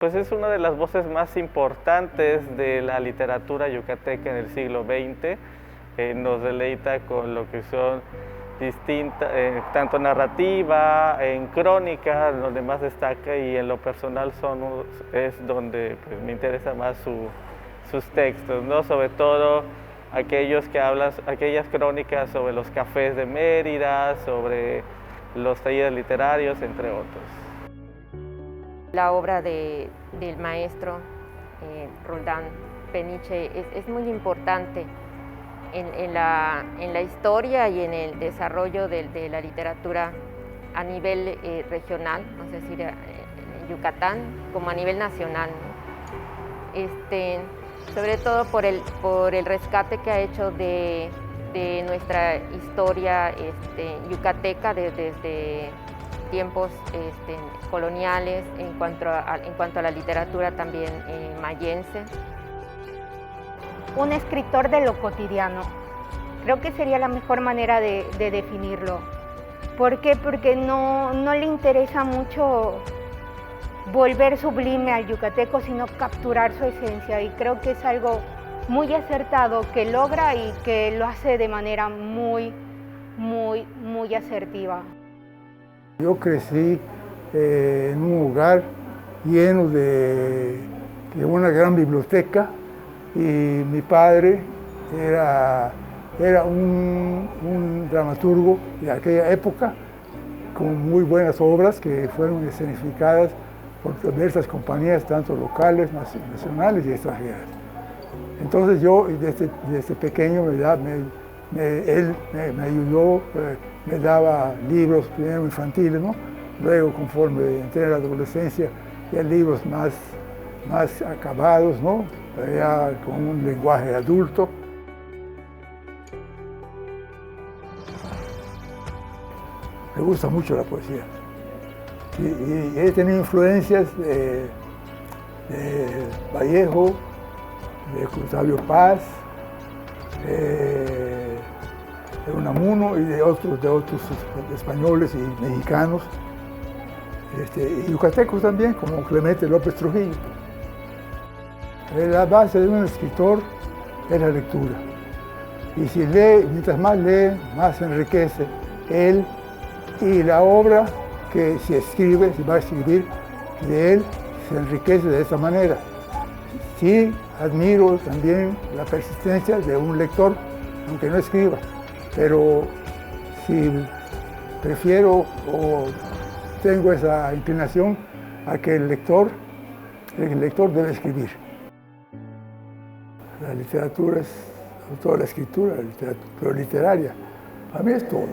Pues es una de las voces más importantes de la literatura yucateca en el siglo XX. Nos deleita con lo que son distintas, tanto narrativa, en crónica, donde más destaca, y en lo personal es donde pues, me interesa más sus textos, ¿no? Sobre todo aquellos que hablan, aquellas crónicas sobre los cafés de Mérida, sobre los talleres literarios, entre otros. La obra del maestro Roldán Peniche es muy importante en la historia y en el desarrollo de la literatura a nivel regional, es decir, en Yucatán, como a nivel nacional, ¿no? Sobre todo por el rescate que ha hecho de nuestra historia yucateca desde tiempos coloniales, en cuanto a la literatura también mayense. Un escritor de lo cotidiano, creo que sería la mejor manera de definirlo. ¿Por qué? Porque no le interesa mucho volver sublime al yucateco, sino capturar su esencia, y creo que es algo muy acertado que logra y que lo hace de manera muy asertiva. Yo crecí en un hogar lleno de una gran biblioteca, y mi padre era un dramaturgo de aquella época, con muy buenas obras que fueron escenificadas por diversas compañías, tanto locales, nacionales y extranjeras. Entonces yo desde pequeño él me ayudó, me daba libros primero infantiles, ¿no? Luego, conforme entré en la adolescencia, ya libros más acabados, ¿no? Ya con un lenguaje adulto. Me gusta mucho la poesía. Y he tenido influencias de Vallejo, de Octavio Paz, de Unamuno y de otros españoles y mexicanos, y yucatecos también, como Clemente López Trujillo. La base de un escritor es la lectura. Y si lee, mientras más lee, más enriquece él y la obra que si va a escribir de él, se enriquece de esa manera. Sí, admiro también la persistencia de un lector, aunque no escriba, pero si prefiero o tengo esa inclinación a que el lector debe escribir. La literatura es toda la escritura, la literatura literaria. Para mí es todo.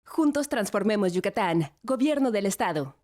Juntos transformemos Yucatán. Gobierno del Estado.